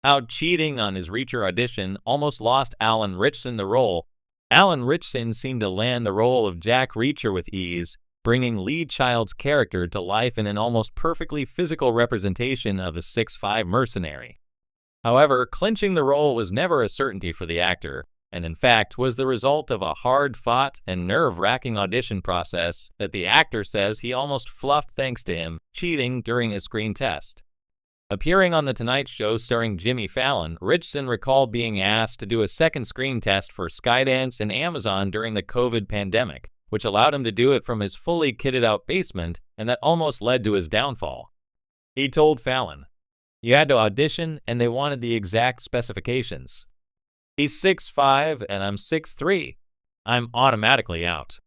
how cheating on his Reacher audition almost lost Alan Ritchson the role. Alan Ritchson seemed to land the role of Jack Reacher with ease, bringing Lee Child's character to life in an almost perfectly physical representation of the 6'5" mercenary. However, clinching the role was never a certainty for the actor, and in fact was the result of a hard-fought and nerve-wracking audition process that the actor says he almost fluffed thanks to him cheating during his screen test. Appearing on The Tonight Show starring Jimmy Fallon, Ritchson recalled being asked to do a second screen test for Skydance and Amazon during the COVID pandemic, which allowed him to do it from his fully kitted-out basement, and that almost led to his downfall. He told Fallon, "You had to audition, and they wanted the exact specifications. He's 6'5", and I'm 6'3". I'm automatically out.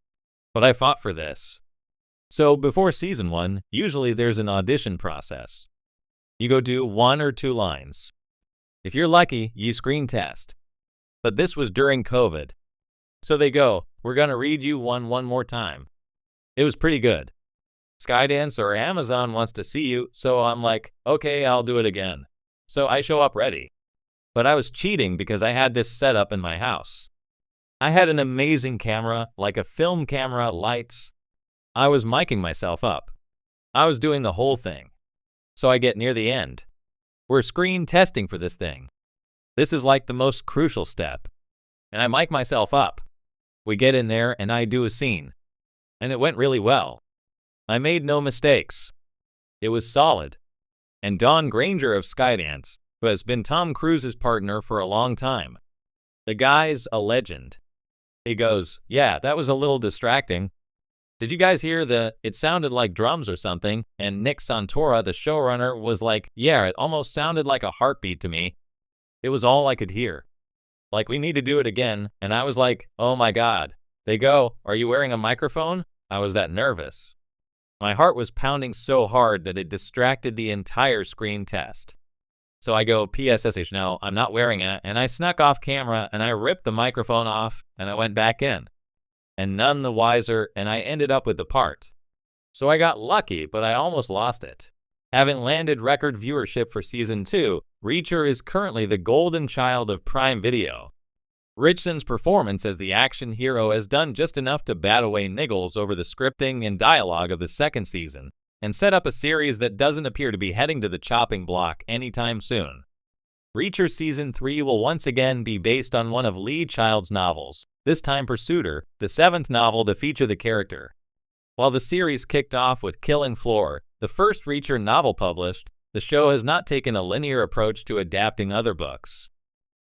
But I fought for this." So before season 1, usually there's an audition process. You go do 1 or 2 lines. If you're lucky, you screen test. But this was during COVID. So they go, "We're gonna read you one more time." It was pretty good. Skydance or Amazon wants to see you, so I'm like, okay, I'll do it again. So I show up ready. But I was cheating because I had this set up in my house. I had an amazing camera, like a film camera, lights. I was micing myself up. I was doing the whole thing. So I get near the end. We're screen testing for this thing. This is like the most crucial step. And I mic myself up. We get in there and I do a scene. And it went really well. I made no mistakes. It was solid. And Don Granger of Skydance, who has been Tom Cruise's partner for a long time. The guy's a legend. He goes, "Yeah, that was a little distracting. Did you guys hear it sounded like drums or something?" And Nick Santora, the showrunner, was like, "Yeah, it almost sounded like a heartbeat to me." It was all I could hear. Like, "We need to do it again." And I was like, "Oh my God." They go, "Are you wearing a microphone?" I was that nervous. My heart was pounding so hard that it distracted the entire screen test. So I go, "PSSH, no, I'm not wearing it." And I snuck off camera and I ripped the microphone off and I went back in. And none the wiser, and I ended up with the part. So I got lucky, but I almost lost it. Having landed record viewership for Season 2, Reacher is currently the golden child of Prime Video. Ritchson's performance as the action hero has done just enough to bat away niggles over the scripting and dialogue of the second season, and set up a series that doesn't appear to be heading to the chopping block anytime soon. Reacher Season 3 will once again be based on one of Lee Child's novels, this time Pursuiter, the 7th novel to feature the character. While the series kicked off with Killing Floor, the first Reacher novel published, the show has not taken a linear approach to adapting other books.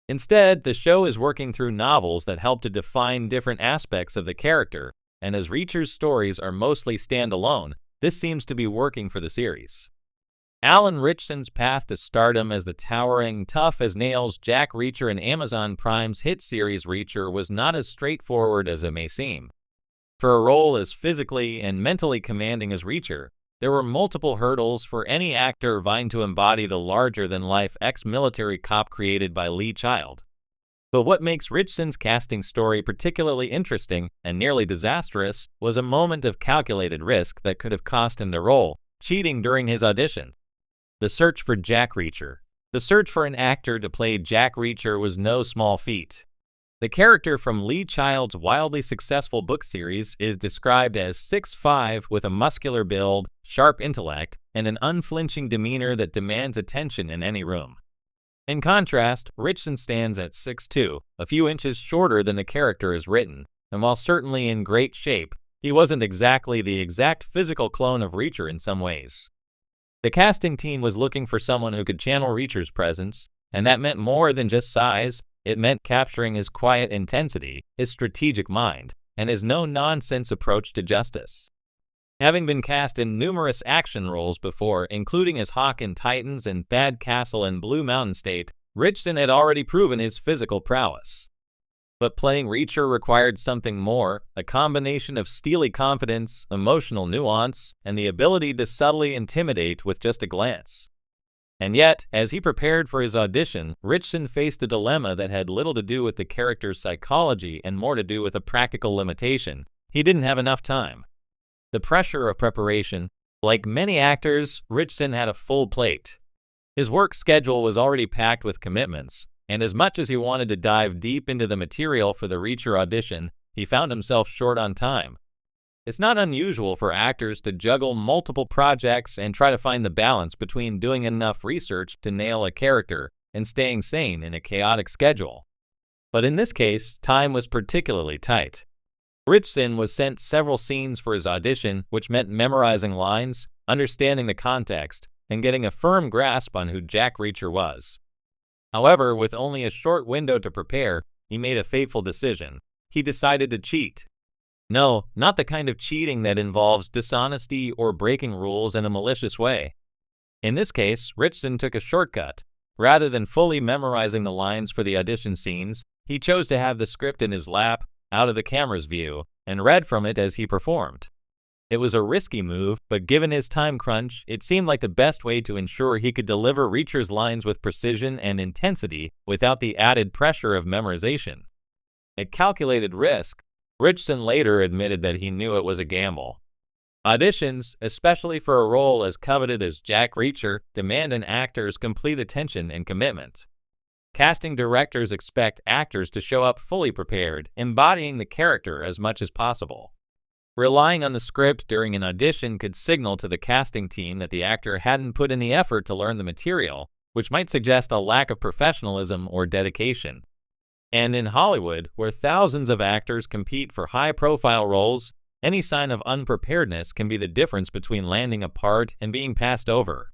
Instead, the show is working through novels that help to define different aspects of the character, and as Reacher's stories are mostly standalone, this seems to be working for the series. Alan Ritchson's path to stardom as the towering, tough-as-nails Jack Reacher in Amazon Prime's hit series Reacher was not as straightforward as it may seem. For a role as physically and mentally commanding as Reacher, there were multiple hurdles for any actor vying to embody the larger-than-life ex-military cop created by Lee Child. But what makes Ritchson's casting story particularly interesting and nearly disastrous was a moment of calculated risk that could have cost him the role, cheating during his audition. The search for Jack Reacher. The search for an actor to play Jack Reacher was no small feat. The character from Lee Child's wildly successful book series is described as 6'5" with a muscular build, sharp intellect, and an unflinching demeanor that demands attention in any room. In contrast, Ritchson stands at 6'2", a few inches shorter than the character is written, and while certainly in great shape, he wasn't exactly the exact physical clone of Reacher in some ways. The casting team was looking for someone who could channel Reacher's presence, and that meant more than just size. It meant capturing his quiet intensity, his strategic mind, and his no-nonsense approach to justice. Having been cast in numerous action roles before, including as Hawk in Titans and Thad Castle in Blue Mountain State, Ritchson had already proven his physical prowess. But playing Reacher required something more, a combination of steely confidence, emotional nuance, and the ability to subtly intimidate with just a glance. And yet, as he prepared for his audition, Ritchson faced a dilemma that had little to do with the character's psychology and more to do with a practical limitation. He didn't have enough time. The pressure of preparation. Like many actors, Ritchson had a full plate. His work schedule was already packed with commitments, and as much as he wanted to dive deep into the material for the Reacher audition, he found himself short on time. It's not unusual for actors to juggle multiple projects and try to find the balance between doing enough research to nail a character and staying sane in a chaotic schedule. But in this case, time was particularly tight. Ritchson was sent several scenes for his audition, which meant memorizing lines, understanding the context, and getting a firm grasp on who Jack Reacher was. However, with only a short window to prepare, he made a fateful decision. He decided to cheat. No, not the kind of cheating that involves dishonesty or breaking rules in a malicious way. In this case, Ritchson took a shortcut. Rather than fully memorizing the lines for the audition scenes, he chose to have the script in his lap, out of the camera's view, and read from it as he performed. It was a risky move, but given his time crunch, it seemed like the best way to ensure he could deliver Reacher's lines with precision and intensity without the added pressure of memorization. A calculated risk, Ritchson later admitted that he knew it was a gamble. Auditions, especially for a role as coveted as Jack Reacher, demand an actor's complete attention and commitment. Casting directors expect actors to show up fully prepared, embodying the character as much as possible. Relying on the script during an audition could signal to the casting team that the actor hadn't put in the effort to learn the material, which might suggest a lack of professionalism or dedication. And in Hollywood, where thousands of actors compete for high-profile roles, any sign of unpreparedness can be the difference between landing a part and being passed over.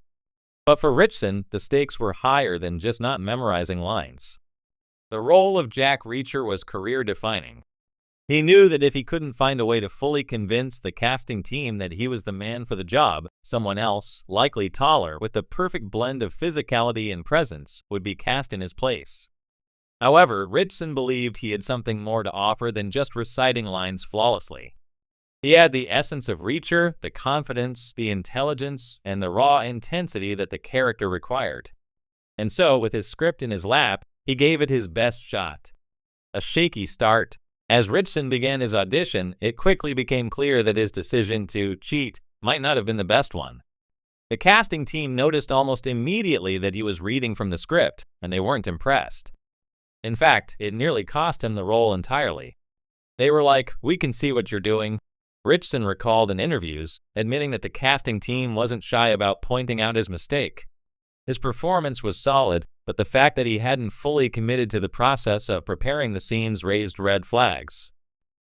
But for Ritchson, the stakes were higher than just not memorizing lines. The role of Jack Reacher was career-defining. He knew that if he couldn't find a way to fully convince the casting team that he was the man for the job, someone else, likely taller, with the perfect blend of physicality and presence, would be cast in his place. However, Ritchson believed he had something more to offer than just reciting lines flawlessly. He had the essence of Reacher, the confidence, the intelligence, and the raw intensity that the character required. And so, with his script in his lap, he gave it his best shot. A shaky start. As Ritchson began his audition, it quickly became clear that his decision to cheat might not have been the best one. The casting team noticed almost immediately that he was reading from the script, and they weren't impressed. In fact, it nearly cost him the role entirely. They were like, "We can see what you're doing." Ritchson recalled in interviews, admitting that the casting team wasn't shy about pointing out his mistake. His performance was solid, but the fact that he hadn't fully committed to the process of preparing the scenes raised red flags.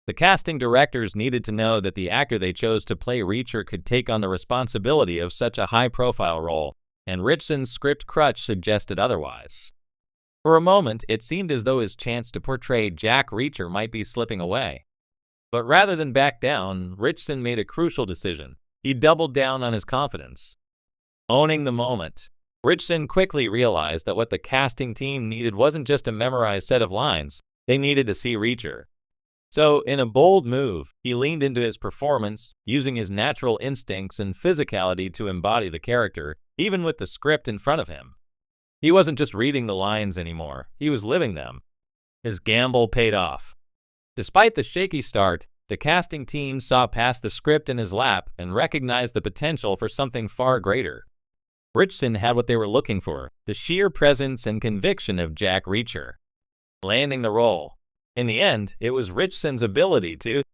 The casting directors needed to know that the actor they chose to play Reacher could take on the responsibility of such a high-profile role, and Ritchson's script crutch suggested otherwise. For a moment, it seemed as though his chance to portray Jack Reacher might be slipping away. But rather than back down, Ritchson made a crucial decision. He doubled down on his confidence. Owning the moment. Ritchson quickly realized that what the casting team needed wasn't just a memorized set of lines, they needed to see Reacher. So, in a bold move, he leaned into his performance, using his natural instincts and physicality to embody the character, even with the script in front of him. He wasn't just reading the lines anymore, he was living them. His gamble paid off. Despite the shaky start, the casting team saw past the script in his lap and recognized the potential for something far greater. Ritchson had what they were looking for, the sheer presence and conviction of Jack Reacher. Landing the role. In the end, it was Ritchson's ability to